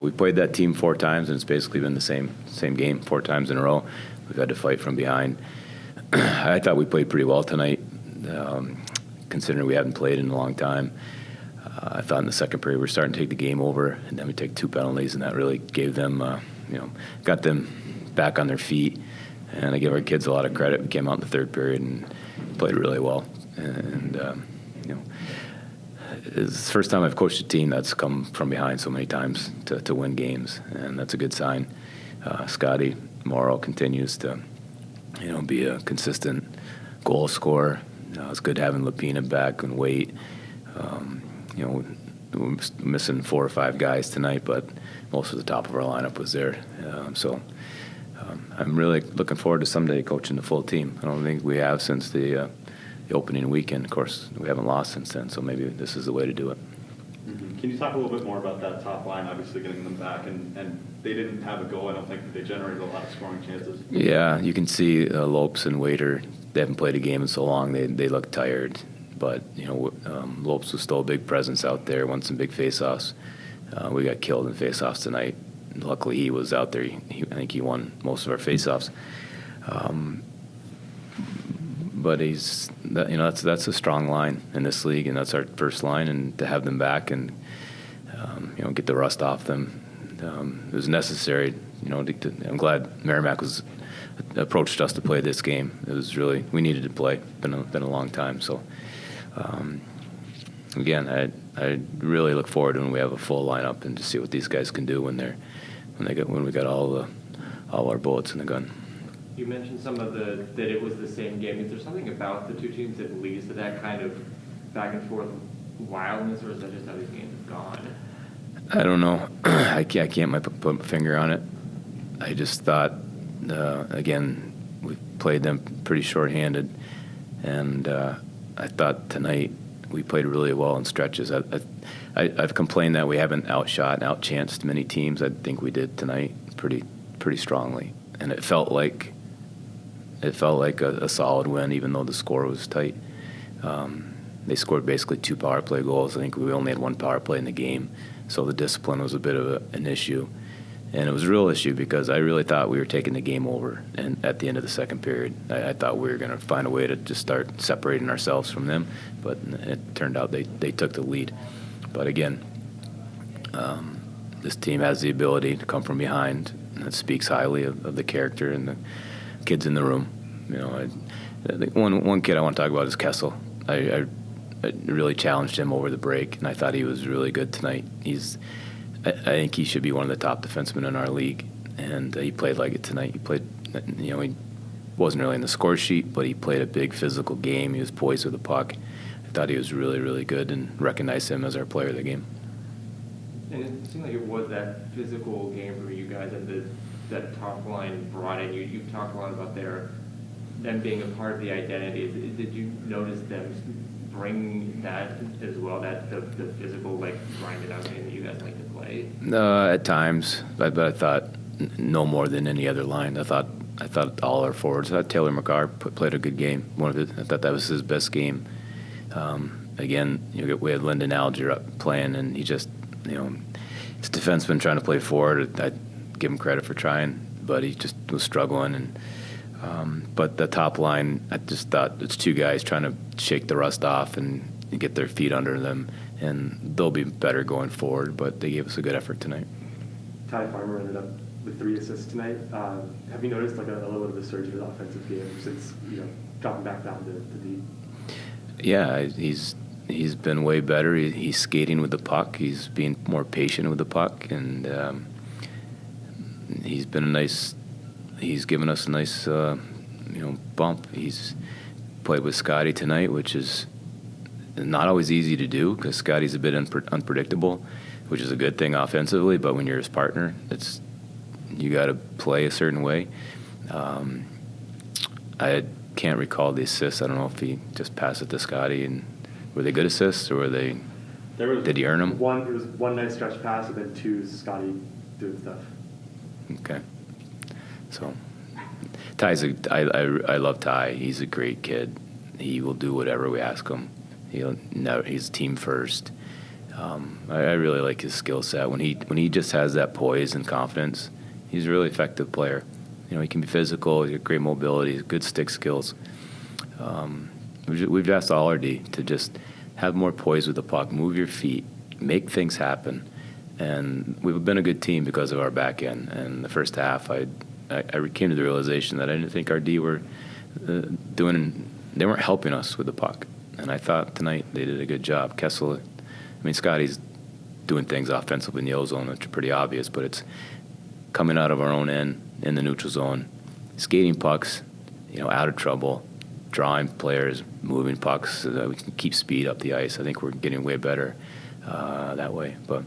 We played that team 4 times, and it's basically been the same game 4 times in a row. We've had to fight from behind. I thought we played pretty well tonight, considering we haven't played in a long time. I thought in the second period we were starting to take the game over, and then we take 2 penalties, and that really gave them, got them back on their feet. And I give our kids a lot of credit. We came out in the third period and played really well. And it's the first time I've coached a team that's come from behind so many times to win games, and that's a good sign. Scotty Morrow continues to, be a consistent goal scorer. It's good having Lapina back and Waite. We're missing 4 or 5 guys tonight, but most of the top of our lineup was there. I'm really looking forward to someday coaching the full team. I don't think we have since the opening weekend. Of course, we haven't lost since then, so maybe this is the way to do it. Mm-hmm. Can you talk a little bit more about that top line, obviously getting them back, and they didn't have a goal. I don't think that they generated a lot of scoring chances. Yeah, you can see Lopes and Waiter, they haven't played a game in so long, they look tired. But, Lopes was still a big presence out there, won some big face-offs. We got killed in face-offs tonight. Luckily, he was out there. I think he won most of our face-offs. But that's a strong line in this league, and that's our first line. And to have them back and get the rust off them, it was necessary. I'm glad Merrimack approached us to play this game. It was really, we needed to play. Been a long time. So again, I really look forward to when we have a full lineup and to see what these guys can do when we got all our bullets in the gun. You mentioned that it was the same game. Is there something about the two teams that leads to that kind of back and forth wildness, or is that just how these games have gone? I don't know. I can't put my finger on it. I just thought, again, we played them pretty shorthanded, and I thought tonight we played really well in stretches. I've complained that we haven't outshot and outchanced many teams. I think we did tonight pretty strongly, and it felt like a solid win, even though the score was tight. They scored basically 2 power play goals. I think we only had 1 power play in the game, so the discipline was a bit of an issue. And it was a real issue because I really thought we were taking the game over. And at the end of the second period, I thought we were going to find a way to just start separating ourselves from them. But it turned out they took the lead. But again, this team has the ability to come from behind, and that speaks highly of the character and the kids in the room. I think one kid I want to talk about is Kessel. I really challenged him over the break, and I thought he was really good tonight. I think he should be one of the top defensemen in our league, and he played like it tonight. He wasn't really in the score sheet, but he played a big physical game. He was poised with the puck. I thought he was really, really good, and recognized him as our player of the game. And it seemed like it was that physical game for you guys that top line brought in. You've talked a lot about them being a part of the identity. Did you notice them bring that as well, that the physical, grinded out game that you guys like to play? At times, but I thought no more than any other line. I thought all our forwards. I thought Taylor McCarr played a good game. I thought that was his best game. Again, we had Lyndon Alger up playing, and he just, his defenseman trying to play forward. I'd give him credit for trying, but he just was struggling. And but the top line, I just thought it's 2 guys trying to shake the rust off and get their feet under them, and they'll be better going forward. But they gave us a good effort tonight. Ty Farmer ended up with 3 assists tonight. Have you noticed a little bit of a surge in his offensive game since dropping back down to D? Yeah, he's been way better. He's skating with the puck. He's being more patient with the puck, and he's given us a nice bump. He's played with Scotty tonight, which is not always easy to do because Scotty's a bit unpredictable, which is a good thing offensively. But when you're his partner, you got to play a certain way. I can't recall the assists. I don't know if he just passed it to Scotty, and were they good assists, or did he earn them? There was 1 nice stretch pass, and then 2 Scotty doing stuff. Okay. So I love Ty. He's a great kid. He will do whatever we ask him. He's team first. I really like his skill set. When he just has that poise and confidence, he's a really effective player. You know, he can be physical, he has great mobility, good stick skills. We've asked all our D to just have more poise with the puck, move your feet, make things happen. And we've been a good team because of our back end. And the first half, I came to the realization that I didn't think our D were they weren't helping us with the puck. And I thought tonight they did a good job. Kessel, Scotty's doing things offensively in the ozone, which are pretty obvious, but it's coming out of our own end in the neutral zone, skating pucks, out of trouble, drawing players, moving pucks so that we can keep speed up the ice. I think we're getting way better that way. But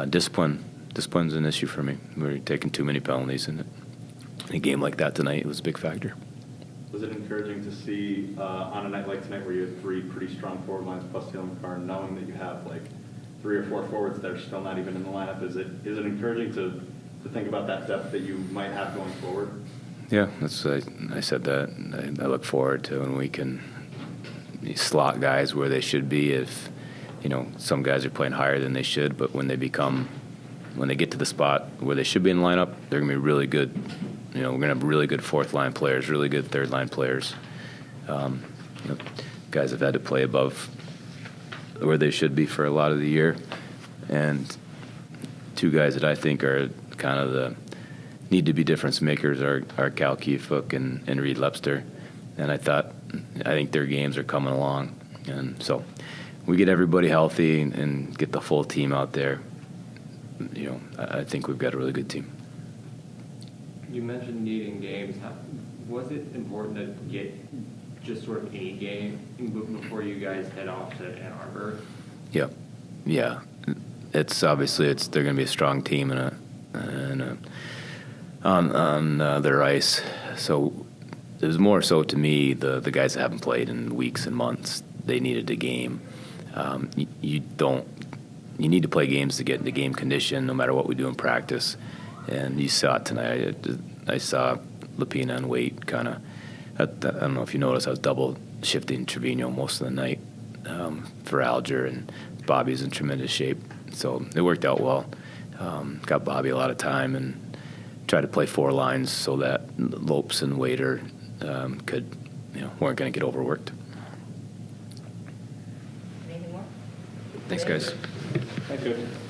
discipline's an issue for me. We're taking too many penalties, and in a game like that tonight, it was a big factor. Was it encouraging to see on a night like tonight where you had three pretty strong forward lines plus Taylor McCarr, knowing that you have like 3 or 4 forwards that are still not even in the lineup? Is it encouraging to think about that depth that you might have going forward? Yeah, I said that. I look forward to when we can slot guys where they should be. If some guys are playing higher than they should, but when they get to the spot where they should be in the lineup, they're going to be really good. We're going to have really good fourth-line players, really good third-line players. Guys have had to play above where they should be for a lot of the year. And 2 guys that I think are kind of need to be difference makers are Cal Keefook and Reed Lepster. And I think their games are coming along. And so we get everybody healthy and get the full team out there. I think we've got a really good team. You mentioned needing games. Was it important to get just sort of any game before you guys head off to Ann Arbor? Yeah. It's obviously they're going to be a strong team on their ice. So it was more so to me the guys that haven't played in weeks and months. They needed a game. You need to play games to get into game condition, no matter what we do in practice. And you saw it tonight. I saw Lapina and Waite kind of. I don't know if you noticed, I was double shifting Trevino most of the night for Alger, and Bobby's in tremendous shape. So it worked out well. Got Bobby a lot of time and tried to play 4 lines so that Lopes and Waiter weren't going to get overworked. Anything more? Thanks, guys. Thank you.